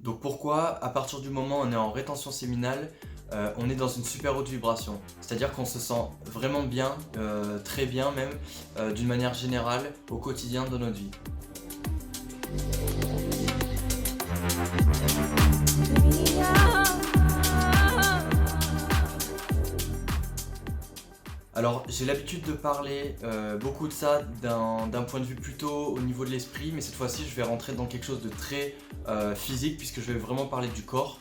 Donc pourquoi, à partir du moment où on est en rétention séminale, on est dans une super haute vibration. C'est-à-dire qu'on se sent vraiment bien, très bien même, d'une manière générale, au quotidien de notre vie. Alors j'ai l'habitude de parler beaucoup de ça d'un point de vue plutôt au niveau de l'esprit, mais cette fois-ci je vais rentrer dans quelque chose de très physique puisque je vais vraiment parler du corps.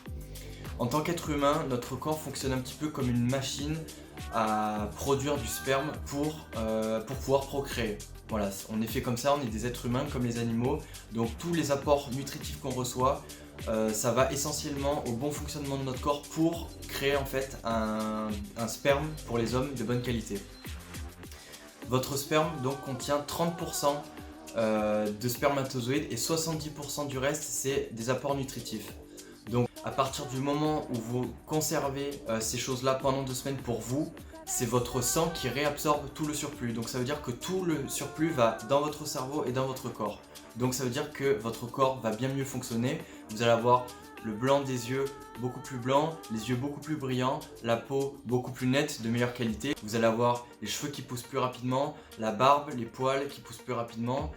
En tant qu'être humain, notre corps fonctionne un petit peu comme une machine à produire du sperme pour pouvoir procréer. Voilà, on est fait comme ça, on est des êtres humains comme les animaux, donc tous les apports nutritifs qu'on reçoit, ça va essentiellement au bon fonctionnement de notre corps pour créer en fait un sperme pour les hommes de bonne qualité. Votre sperme donc contient 30% de spermatozoïdes et 70% du reste c'est des apports nutritifs. Donc à partir du moment où vous conservez ces choses-là pendant 2 semaines pour vous, c'est votre sang qui réabsorbe tout le surplus. Donc ça veut dire que tout le surplus va dans votre cerveau et dans votre corps. Donc ça veut dire que votre corps va bien mieux fonctionner. Vous allez avoir le blanc des yeux beaucoup plus blanc, les yeux beaucoup plus brillants, la peau beaucoup plus nette, de meilleure qualité. Vous allez avoir les cheveux qui poussent plus rapidement, la barbe, les poils qui poussent plus rapidement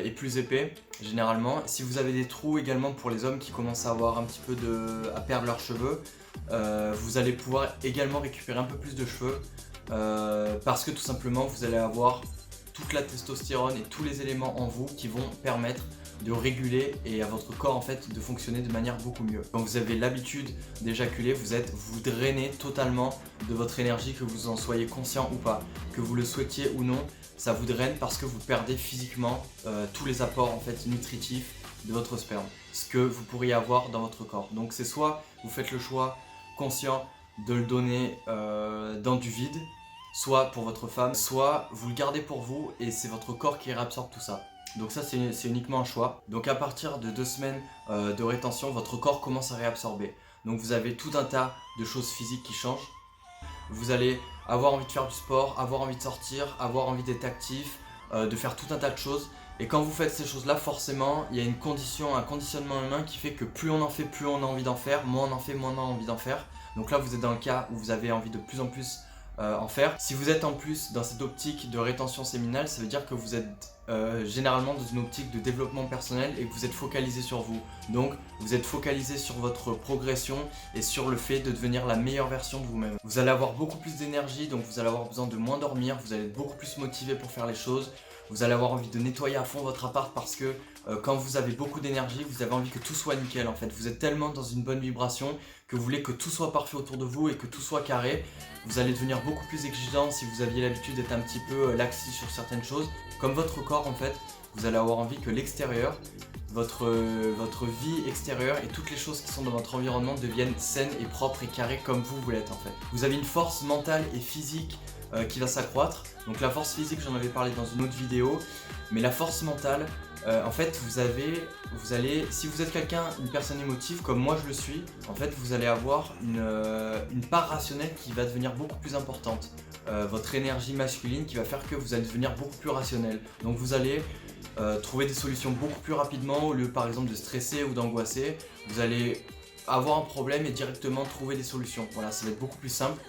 et plus épais généralement. Si vous avez des trous également pour les hommes qui commencent à avoir un petit peu à perdre leurs cheveux, vous allez pouvoir également récupérer un peu plus de cheveux parce que tout simplement vous allez avoir toute la testostérone et tous les éléments en vous qui vont permettre de réguler et à votre corps en fait de fonctionner de manière beaucoup mieux. Quand vous avez l'habitude d'éjaculer, vous drainez totalement de votre énergie, que vous en soyez conscient ou pas, que vous le souhaitiez ou non, ça vous draine parce que vous perdez physiquement tous les apports en fait nutritifs de votre sperme, ce que vous pourriez avoir dans votre corps. Donc c'est soit vous faites le choix conscient de le donner dans du vide, soit pour votre femme, soit vous le gardez pour vous et c'est votre corps qui réabsorbe tout ça. Donc ça c'est uniquement un choix. Donc à partir de 2 semaines de rétention, votre corps commence à réabsorber. Donc vous avez tout un tas de choses physiques qui changent. Vous allez avoir envie de faire du sport, avoir envie de sortir, avoir envie d'être actif, de faire tout un tas de choses. Et quand vous faites ces choses-là, forcément, il y a un conditionnement humain qui fait que plus on en fait, plus on a envie d'en faire, moins on en fait, moins on a envie d'en faire. Donc là, vous êtes dans le cas où vous avez envie de plus en plus en faire. Si vous êtes en plus dans cette optique de rétention séminale, ça veut dire que vous êtes généralement dans une optique de développement personnel et que vous êtes focalisé sur vous. Donc vous êtes focalisé sur votre progression et sur le fait de devenir la meilleure version de vous-même. Vous allez avoir beaucoup plus d'énergie, donc vous allez avoir besoin de moins dormir, vous allez être beaucoup plus motivé pour faire les choses. Vous allez avoir envie de nettoyer à fond votre appart parce que quand vous avez beaucoup d'énergie, vous avez envie que tout soit nickel en fait. Vous êtes tellement dans une bonne vibration que vous voulez que tout soit parfait autour de vous et que tout soit carré. Vous allez devenir beaucoup plus exigeant si vous aviez l'habitude d'être un petit peu laxiste sur certaines choses. Comme votre corps en fait, vous allez avoir envie que l'extérieur, votre vie extérieure et toutes les choses qui sont dans votre environnement deviennent saines et propres et carrées comme vous l'êtes en fait. Vous avez une force mentale et physique qui va s'accroître. Donc la force physique, j'en avais parlé dans une autre vidéo, mais la force mentale, en fait vous allez, si vous êtes une personne émotive comme moi je le suis, en fait vous allez avoir une part rationnelle qui va devenir beaucoup plus importante. Votre énergie masculine qui va faire que vous allez devenir beaucoup plus rationnel. Donc vous allez trouver des solutions beaucoup plus rapidement au lieu par exemple de stresser ou d'angoisser. Vous allez avoir un problème et directement trouver des solutions. Voilà, ça va être beaucoup plus simple.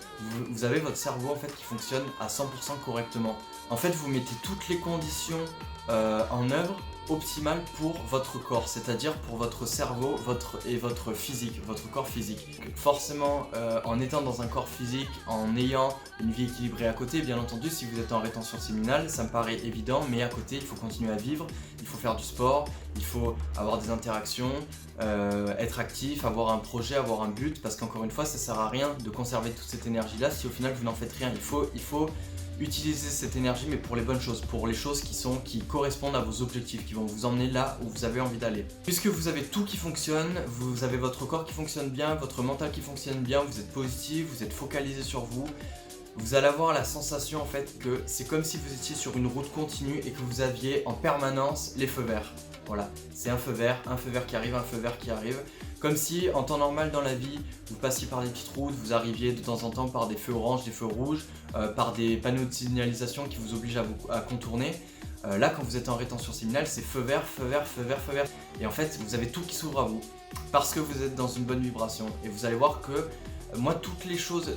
Vous avez votre cerveau en fait qui fonctionne à 100% correctement. En fait, vous mettez toutes les conditions en œuvre optimales pour votre corps, c'est-à-dire pour votre cerveau et votre physique, votre corps physique. Forcément, en étant dans un corps physique, en ayant une vie équilibrée à côté, bien entendu, si vous êtes en rétention séminale, ça me paraît évident, mais à côté, il faut continuer à vivre, il faut faire du sport, il faut avoir des interactions, être actif, avoir un projet, avoir un but, parce qu'encore une fois, ça sert à rien de conserver toute cette énergie-là si au final vous n'en faites rien. Il faut utiliser cette énergie mais pour les bonnes choses, pour les choses qui correspondent à vos objectifs, qui vont vous emmener là où vous avez envie d'aller. Puisque vous avez tout qui fonctionne, vous avez votre corps qui fonctionne bien, votre mental qui fonctionne bien, vous êtes positif, vous êtes focalisé sur vous, vous allez avoir la sensation en fait que c'est comme si vous étiez sur une route continue et que vous aviez en permanence les feux verts. Voilà, c'est un feu vert qui arrive, un feu vert qui arrive. Comme si en temps normal dans la vie, vous passiez par des petites routes, vous arriviez de temps en temps par des feux oranges, des feux rouges, par des panneaux de signalisation qui vous obligent à contourner. Là, quand vous êtes en rétention séminale, c'est feu vert, feu vert, feu vert, feu vert. Et en fait, vous avez tout qui s'ouvre à vous. parce que vous êtes dans une bonne vibration. Et vous allez voir que moi, toutes les choses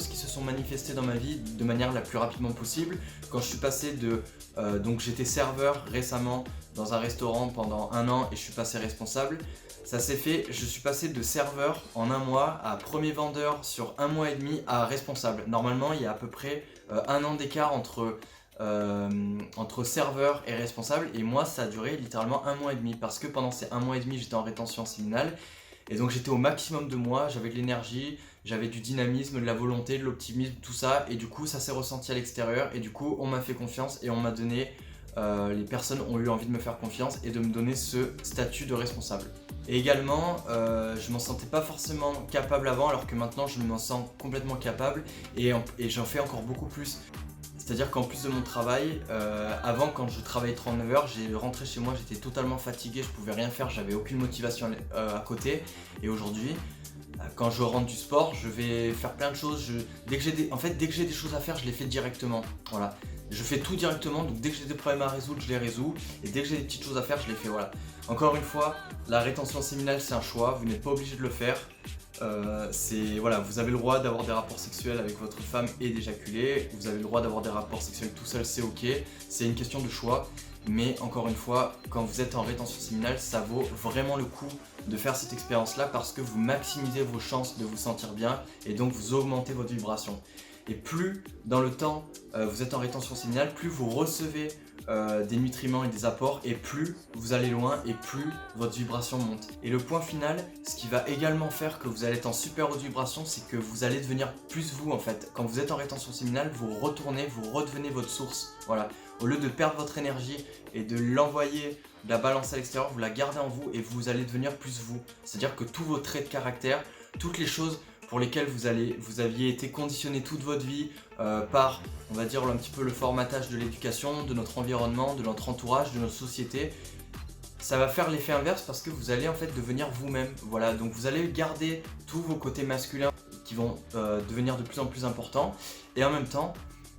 qui se sont manifestées dans ma vie de manière la plus rapidement possible, quand je suis passé de... donc j'étais serveur récemment dans un restaurant pendant 1 an et je suis passé responsable, ça s'est fait, je suis passé de serveur en 1 mois à premier vendeur sur 1 mois et demi à responsable. Normalement, il y a à peu près 1 an d'écart entre serveur et responsable, et moi ça a duré littéralement 1 mois et demi parce que pendant ces 1 mois et demi j'étais en rétention séminale. Et donc j'étais au maximum de moi, j'avais de l'énergie, j'avais du dynamisme, de la volonté, de l'optimisme, tout ça. Et du coup ça s'est ressenti à l'extérieur et du coup on m'a fait confiance et on m'a donné, les personnes ont eu envie de me faire confiance et de me donner ce statut de responsable. Et également, je m'en sentais pas forcément capable avant alors que maintenant je m'en sens complètement capable et j'en fais encore beaucoup plus. C'est-à-dire qu'en plus de mon travail, avant quand je travaillais 39 heures, j'ai rentré chez moi, j'étais totalement fatigué, je pouvais rien faire, j'avais aucune motivation à côté. Et aujourd'hui, quand je rentre du sport, je vais faire plein de choses. Dès que j'ai des choses à faire, je les fais directement. Voilà. Je fais tout directement, donc dès que j'ai des problèmes à résoudre, je les résous. Et dès que j'ai des petites choses à faire, je les fais, voilà. Encore une fois, la rétention séminale, c'est un choix, vous n'êtes pas obligé de le faire. Voilà, vous avez le droit d'avoir des rapports sexuels avec votre femme et d'éjaculer, vous avez le droit d'avoir des rapports sexuels tout seul, c'est ok, c'est une question de choix, mais encore une fois, quand vous êtes en rétention séminale, ça vaut vraiment le coup de faire cette expérience-là parce que vous maximisez vos chances de vous sentir bien et donc vous augmentez votre vibration. Et plus dans le temps vous êtes en rétention séminale, plus vous recevez des nutriments et des apports et plus vous allez loin et plus votre vibration monte. Et le point final, ce qui va également faire que vous allez être en super haute vibration, c'est que vous allez devenir plus vous en fait. Quand vous êtes en rétention séminale, vous redevenez votre source. Voilà. Au lieu de perdre votre énergie et de l'envoyer, de la balancer à l'extérieur, vous la gardez en vous et vous allez devenir plus vous. C'est-à-dire que tous vos traits de caractère, toutes les choses pour lesquelles vous aviez été conditionné toute votre vie par, on va dire, un petit peu le formatage de l'éducation, de notre environnement, de notre entourage, de notre société, ça va faire l'effet inverse parce que vous allez en fait devenir vous-même. Voilà, donc vous allez garder tous vos côtés masculins qui vont devenir de plus en plus importants et en même temps,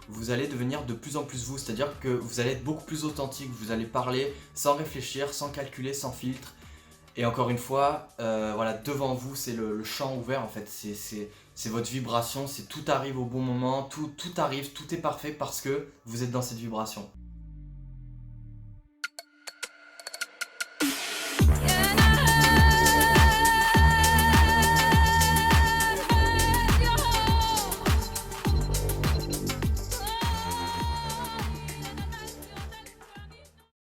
vous allez devenir de plus en plus vous, c'est-à-dire que vous allez être beaucoup plus authentique, vous allez parler sans réfléchir, sans calculer, sans filtre. Et encore une fois, voilà, devant vous, c'est le champ ouvert en fait, c'est votre vibration, tout arrive au bon moment, tout arrive, tout est parfait parce que vous êtes dans cette vibration.